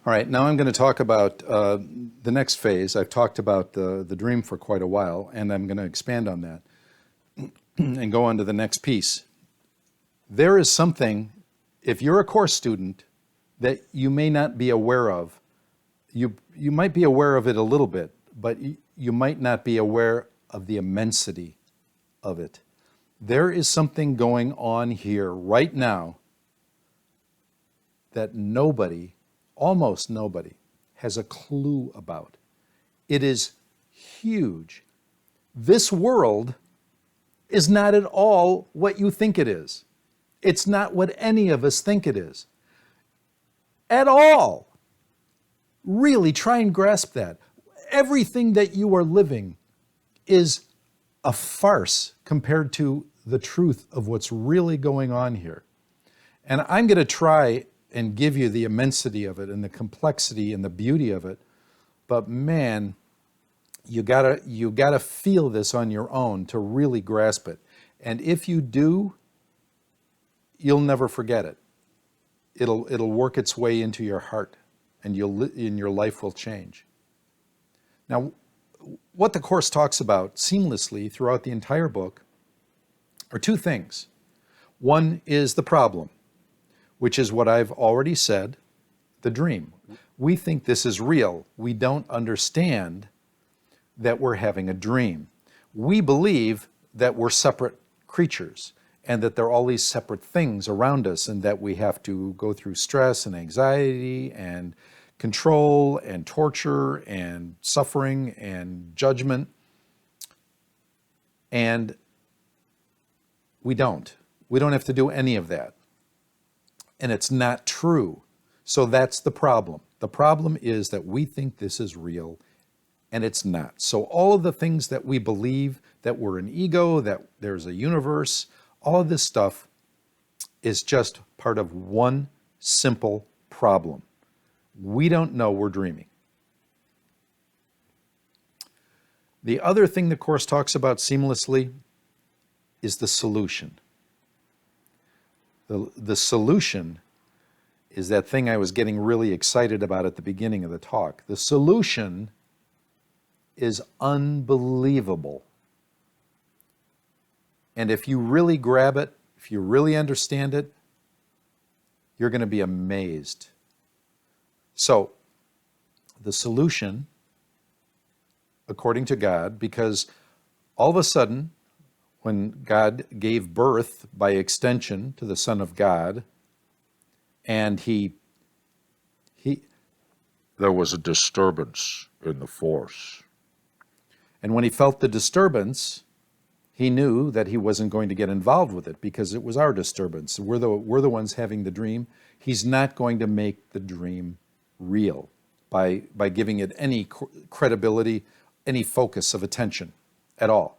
All right, now I'm going to talk about the next phase. I've talked about the dream for quite a while, and I'm going to expand on that and go on to the next piece. There is something, if you're a course student, that you may not be aware of. You might be aware of it a little bit, but you might not be aware of the immensity of it. There is something going on here right now that nobody, almost nobody, has a clue about. It is huge. This world is not at all what you think it is. It's not what any of us think it is. At all. Really try and grasp that. Everything that you are living is a farce compared to the truth of what's really going on here. And I'm going to try and give you the immensity of it and the complexity and the beauty of it. But man, you gotta feel this on your own to really grasp it. And if you do, you'll never forget it. It'll work its way into your heart, and your life will change. Now, what the Course talks about seamlessly throughout the entire book are two things. One is the problem, which is what I've already said, the dream. We think this is real. We don't understand that we're having a dream. We believe that we're separate creatures and that there are all these separate things around us and that we have to go through stress and anxiety and control and torture and suffering and judgment. And we don't. We don't have to do any of that. And it's not true. So that's the problem. The problem is that we think this is real, and it's not. So all of the things that we believe, that we're an ego, that there's a universe, all of this stuff is just part of one simple problem. We don't know we're dreaming. The other thing the Course talks about seamlessly is the solution. The solution is that thing I was getting really excited about at the beginning of the talk. The solution is unbelievable. And if you really grab it, if you really understand it, you're going to be amazed. So, the solution, according to God, because all of a sudden, when God gave birth by extension to the Son of God, and there was a disturbance in the force. And when he felt the disturbance, he knew that he wasn't going to get involved with it because it was our disturbance. We're the ones having the dream. He's not going to make the dream real by giving it any credibility, any focus of attention at all.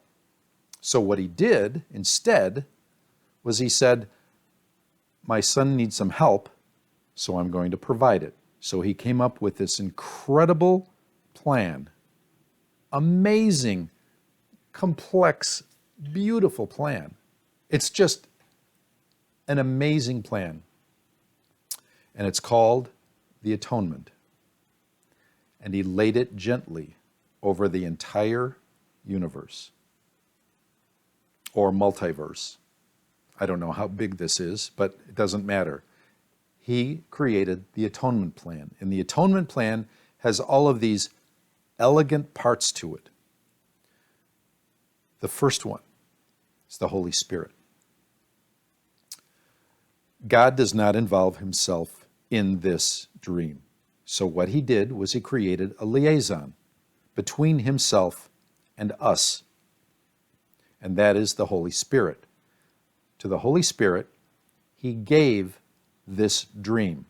So what he did instead was he said, my son needs some help, so I'm going to provide it. So he came up with this incredible plan. Amazing, complex, beautiful plan. It's just an amazing plan. And it's called the atonement. And he laid it gently over the entire universe. Or multiverse. I don't know how big this is, but it doesn't matter. He created the atonement plan. And the atonement plan has all of these elegant parts to it. The first one is the Holy Spirit. God does not involve himself in this dream. So what he did was he created a liaison between himself and us. And that is the Holy Spirit. To the Holy Spirit, he gave this dream.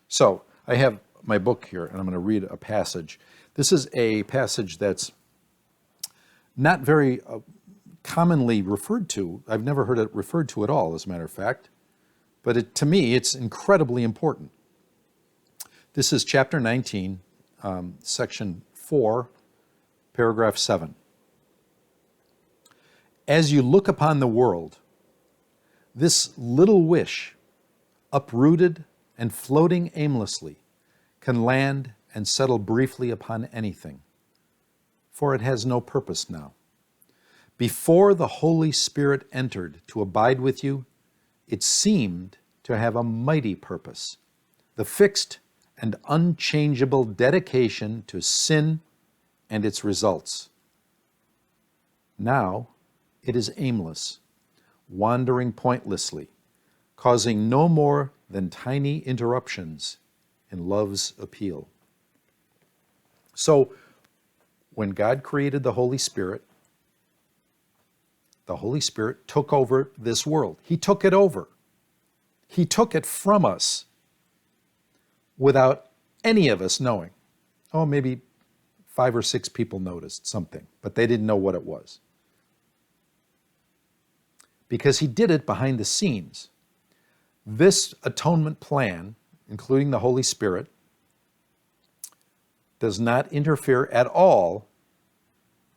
So I have my book here, and I'm going to read a passage. This is a passage that's not very commonly referred to. I've never heard it referred to at all, as a matter of fact. But to me, it's incredibly important. This is chapter 19, section 4, paragraph 7. As you look upon the world, this little wish, uprooted and floating aimlessly, can land and settle briefly upon anything, for it has no purpose now. Before the Holy Spirit entered to abide with you, it seemed to have a mighty purpose, the fixed and unchangeable dedication to sin and its results. Now it is aimless, wandering pointlessly, causing no more than tiny interruptions in love's appeal. So, when God created the Holy Spirit took over this world. He took it over. He took it from us without any of us knowing. Oh, maybe 5 or 6 people noticed something, but they didn't know what it was. Because he did it behind the scenes. This atonement plan, including the Holy Spirit, does not interfere at all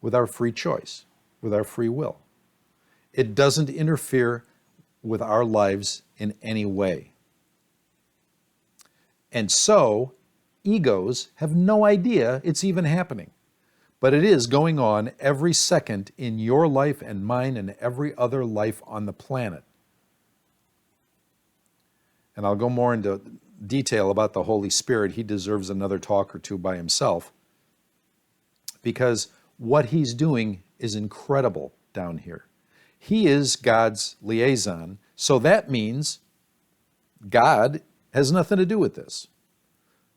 with our free choice, with our free will. It doesn't interfere with our lives in any way. And so, egos have no idea it's even happening. But it is going on every second in your life and mine and every other life on the planet. And I'll go more into detail about the Holy Spirit. He deserves another talk or two by himself, because what he's doing is incredible down here. He is God's liaison, so that means God has nothing to do with this.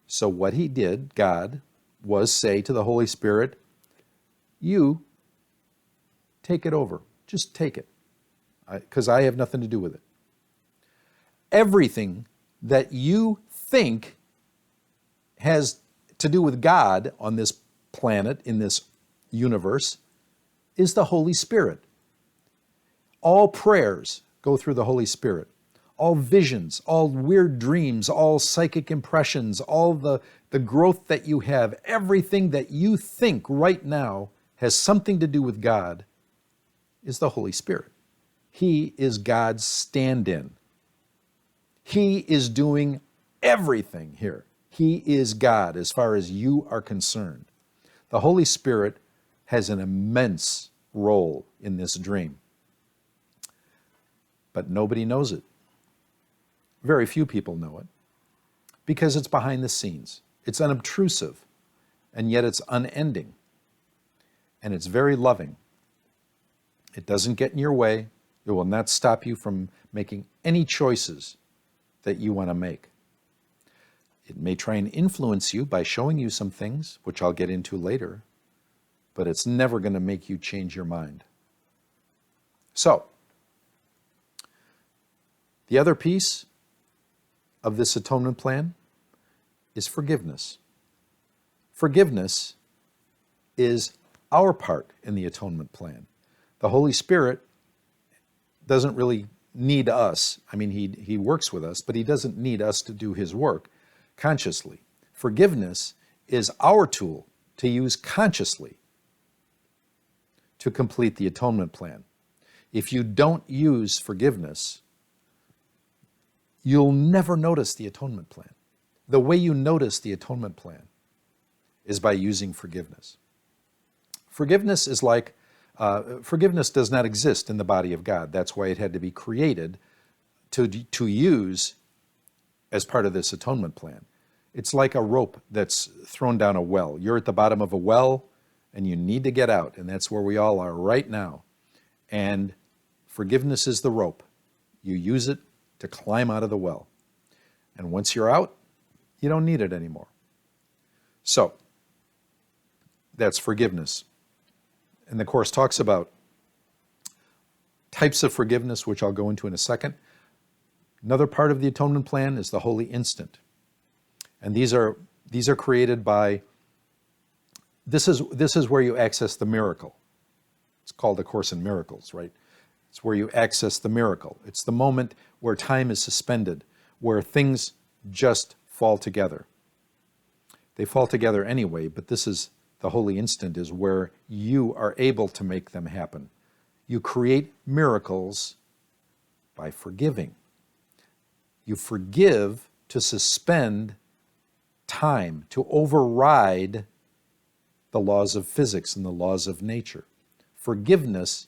So what he did, God, was say to the Holy Spirit, you take it over. Just take it, because I have nothing to do with it. Everything that you think has to do with God on this planet, in this universe, is the Holy Spirit. All prayers go through the Holy Spirit. All visions, all weird dreams, all psychic impressions, all the growth that you have, everything that you think right now has something to do with God is the Holy Spirit. He is God's stand-in. He is doing everything here. He is God as far as you are concerned. The Holy Spirit has an immense role in this dream. But nobody knows it. Very few people know it, because it's behind the scenes. It's unobtrusive, and yet it's unending. And it's very loving. It doesn't get in your way. It will not stop you from making any choices that you want to make. It may try and influence you by showing you some things, which I'll get into later, but it's never going to make you change your mind. So, the other piece of this atonement plan is forgiveness. Forgiveness is our part in the atonement plan. The Holy Spirit doesn't really need us. I mean, he works with us, but he doesn't need us to do his work consciously. Forgiveness is our tool to use consciously to complete the atonement plan. If you don't use forgiveness, you'll never notice the atonement plan. The way you notice the atonement plan is by using forgiveness. Forgiveness is like, forgiveness does not exist in the body of God. That's why it had to be created to use as part of this atonement plan. It's like a rope that's thrown down a well. You're at the bottom of a well and you need to get out, and that's where we all are right now. And forgiveness is the rope. You use it to climb out of the well. And once you're out, you don't need it anymore. So, that's forgiveness. And the Course talks about types of forgiveness, which I'll go into in a second. Another part of the atonement plan is the holy instant. And these are created by, this is where you access the miracle. It's called the Course in Miracles, right? It's where you access the miracle. It's the moment where time is suspended, where things just fall together. They fall together anyway, but this is the holy instant, is where you are able to make them happen. You create miracles by forgiving. You forgive to suspend time to override the laws of physics and the laws of nature. Forgiveness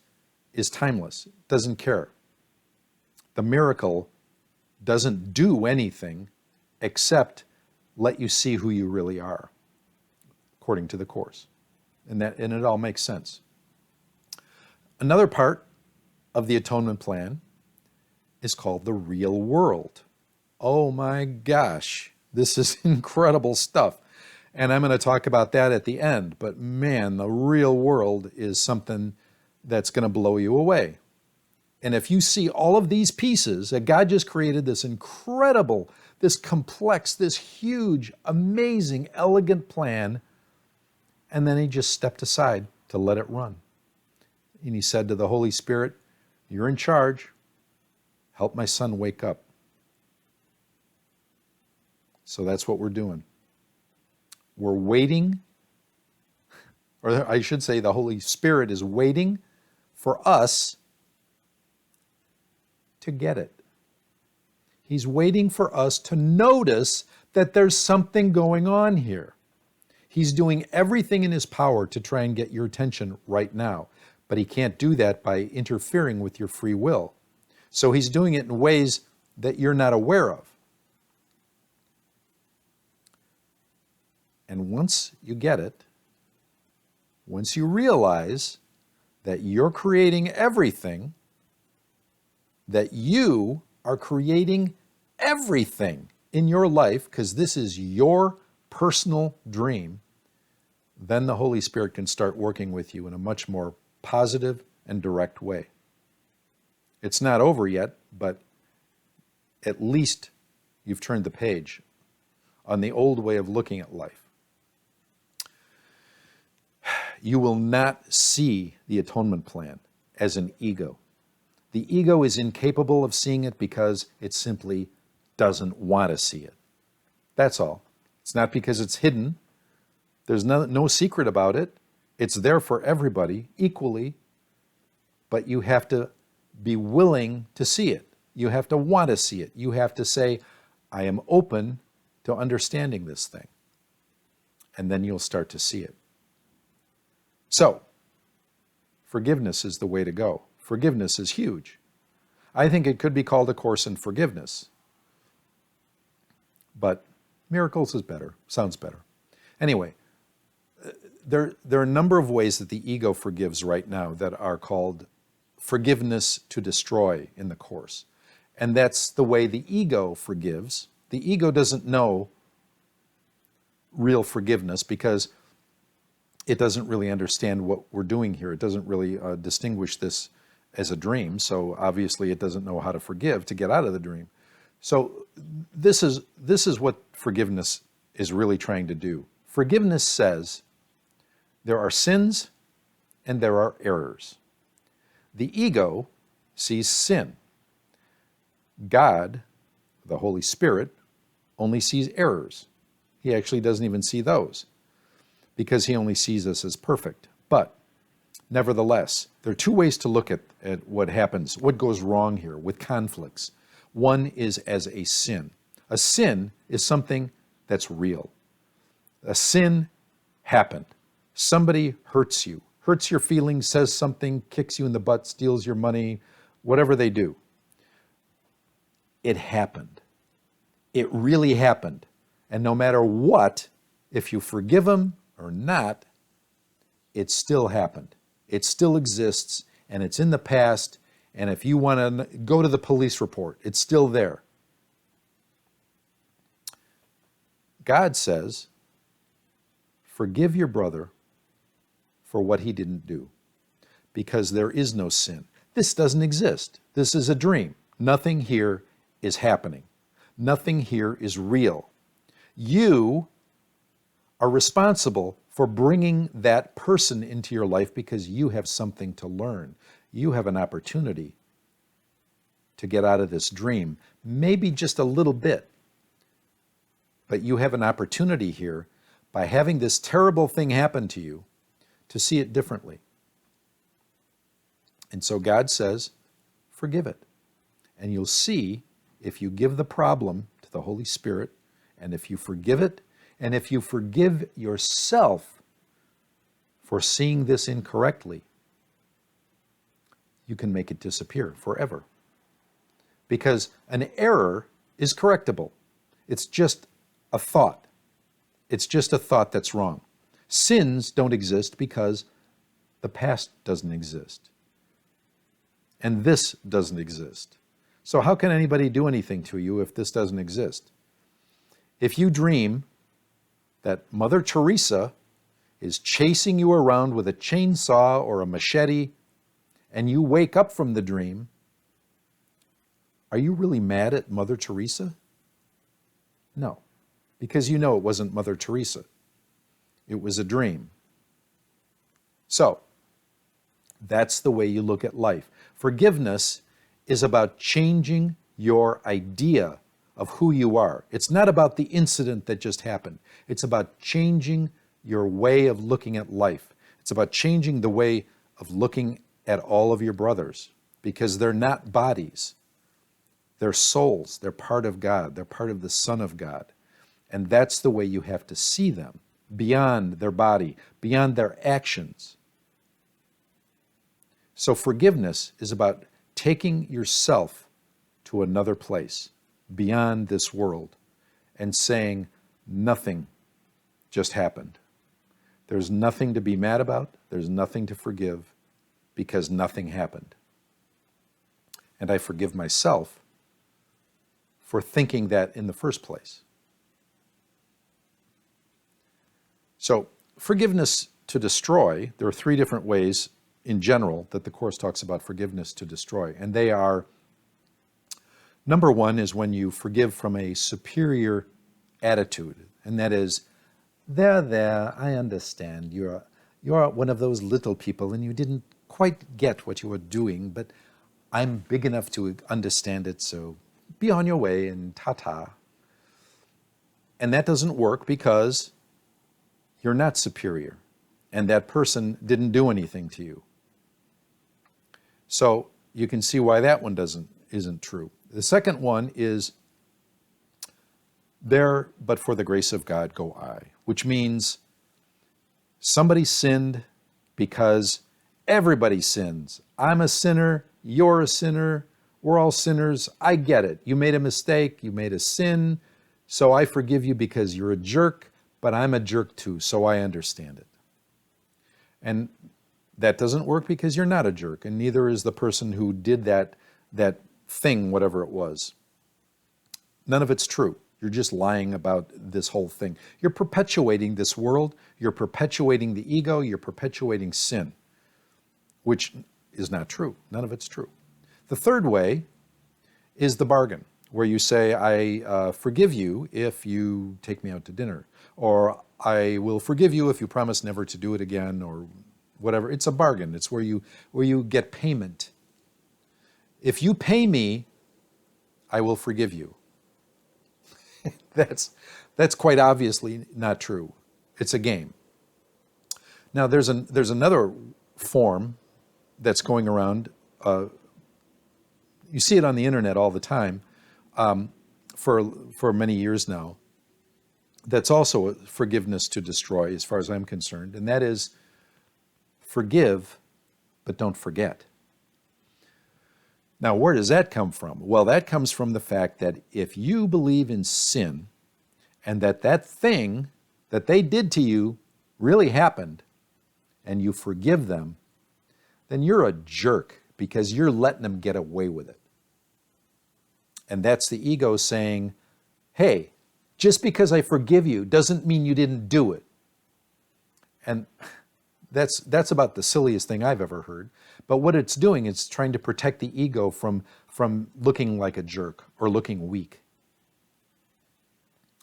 is timeless, doesn't care. The miracle doesn't do anything except let you see who you really are, according to the Course. And it all makes sense. Another part of the atonement plan is called the real world. Oh my gosh, this is incredible stuff. And I'm going to talk about that at the end. But man, the real world is something that's going to blow you away. And if you see all of these pieces, that God just created this incredible, this complex, this huge, amazing, elegant plan, and then he just stepped aside to let it run. And he said to the Holy Spirit, you're in charge. Help my son wake up. So that's what we're doing. We're waiting, or I should say the Holy Spirit is waiting for us to get it. He's waiting for us to notice that there's something going on here. He's doing everything in his power to try and get your attention right now, but he can't do that by interfering with your free will. So he's doing it in ways that you're not aware of. And once you get it, once you realize that you're creating everything, that you are creating everything in your life, because this is your personal dream, then the Holy Spirit can start working with you in a much more positive and direct way. It's not over yet, but at least you've turned the page on the old way of looking at life. You will not see the atonement plan as an ego. The ego is incapable of seeing it because it simply doesn't want to see it. That's all. It's not because it's hidden. There's no secret about it. It's there for everybody equally, but you have to be willing to see it. You have to want to see it. You have to say, I am open to understanding this thing. And then you'll start to see it. So, forgiveness is the way to go. Forgiveness is huge. I think it could be called a course in forgiveness. But miracles is better, sounds better. Anyway, there are a number of ways that the ego forgives right now that are called forgiveness to destroy in the Course. And that's the way the ego forgives. The ego doesn't know real forgiveness because it doesn't really understand what we're doing here. It doesn't really distinguish this as a dream, so obviously it doesn't know how to forgive to get out of the dream. So this is what forgiveness is really trying to do. Forgiveness says there are sins and there are errors. The ego sees sin. God, the Holy Spirit, only sees errors. He actually doesn't even see those because he only sees us as perfect. But nevertheless, there are two ways to look at what happens, what goes wrong here with conflicts. One is as a sin. A sin is something that's real. A sin happened. Somebody hurts you, hurts your feelings, says something, kicks you in the butt, steals your money, whatever they do. It happened. It really happened. And no matter what, if you forgive them or not, it still happened. It still exists, and it's in the past, and if you want to go to the police report, it's still there. God says, forgive your brother for what he didn't do, because there is no sin. This doesn't exist. This is a dream. Nothing here is happening. Nothing here is real. You are responsible for bringing that person into your life because you have something to learn. You have an opportunity to get out of this dream, maybe just a little bit. But you have an opportunity here by having this terrible thing happen to you to see it differently. And so God says, forgive it. And you'll see if you give the problem to the Holy Spirit, and if you forgive it, And if you forgive yourself for seeing this incorrectly, you can make it disappear forever. Because an error is correctable. It's just a thought. It's just a thought that's wrong. Sins don't exist because the past doesn't exist. And this doesn't exist. So how can anybody do anything to you if this doesn't exist? If you dream that Mother Teresa is chasing you around with a chainsaw or a machete, and you wake up from the dream, are you really mad at Mother Teresa? No, because you know it wasn't Mother Teresa. It was a dream. So, that's the way you look at life. Forgiveness is about changing your idea of who you are. It's not about the incident that just happened. It's about changing your way of looking at life. It's about changing the way of looking at all of your brothers, because they're not bodies. They're souls. They're part of God. They're part of the Son of God. And that's the way you have to see them, beyond their body, beyond their actions. So forgiveness is about taking yourself to another place, beyond this world, and saying, nothing just happened. There's nothing to be mad about. There's nothing to forgive, because nothing happened. And I forgive myself for thinking that in the first place. So, forgiveness to destroy, there are three different ways in general that the Course talks about forgiveness to destroy. And they are, number one is when you forgive from a superior attitude. And that is, there, I understand. You're one of those little people and you didn't quite get what you were doing, but I'm big enough to understand it, so be on your way and ta-ta. And that doesn't work because you're not superior, and that person didn't do anything to you. So you can see why that one isn't true. The second one is, there, but for the grace of God go I, which means somebody sinned because everybody sins. I'm a sinner, you're a sinner, we're all sinners. I get it. You made a mistake, you made a sin, so I forgive you because you're a jerk, but I'm a jerk too, so I understand it. And that doesn't work because you're not a jerk, and neither is the person who did that thing, whatever it was. None of it's true. You're just lying about this whole thing. You're perpetuating this world, you're perpetuating the ego, you're perpetuating sin, which is not true. None of it's true. The third way is the bargain, where you say, I forgive you if you take me out to dinner, or I will forgive you if you promise never to do it again, or whatever. It's a bargain. It's where you get payment. If you pay me, I will forgive you. That's quite obviously not true. It's a game. Now there's another form that's going around. You see it on the internet all the time, for many years now. That's also a forgiveness to destroy, as far as I'm concerned, and that is forgive, but don't forget. Now, where does that come from? Well, that comes from the fact that if you believe in sin, and that thing that they did to you really happened, and you forgive them, then you're a jerk, because you're letting them get away with it. And that's the ego saying, hey, just because I forgive you doesn't mean you didn't do it. And that's about the silliest thing I've ever heard. But what it's doing is trying to protect the ego from looking like a jerk or looking weak.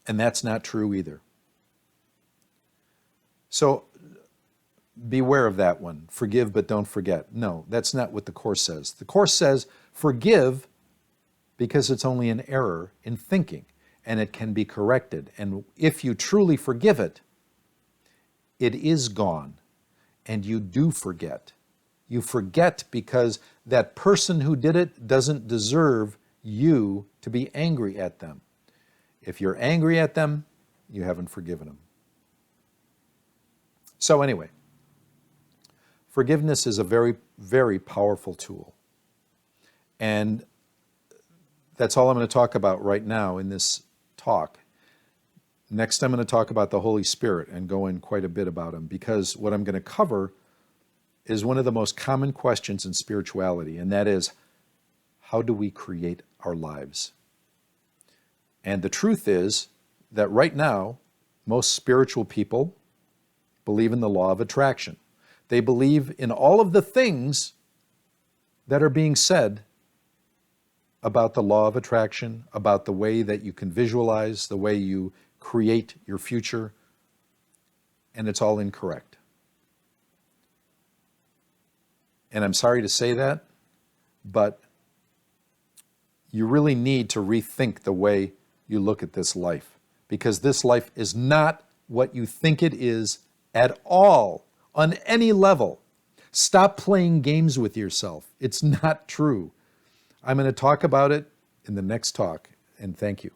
And that's not true either. So beware of that one. Forgive, but don't forget. No, that's not what the Course says. The Course says forgive because it's only an error in thinking, and it can be corrected. And if you truly forgive it, it is gone, and you do forget. You forget because that person who did it doesn't deserve you to be angry at them. If you're angry at them, you haven't forgiven them. So anyway, forgiveness is a very, very powerful tool. And that's all I'm going to talk about right now in this talk. Next, I'm going to talk about the Holy Spirit and go in quite a bit about him, because what I'm going to cover is one of the most common questions in spirituality, and that is, how do we create our lives? And the truth is that right now, most spiritual people believe in the law of attraction. They believe in all of the things that are being said about the law of attraction, about the way that you can visualize, the way you create your future, and it's all incorrect. And I'm sorry to say that, but you really need to rethink the way you look at this life, because this life is not what you think it is at all, on any level. Stop playing games with yourself. It's not true. I'm going to talk about it in the next talk, and thank you.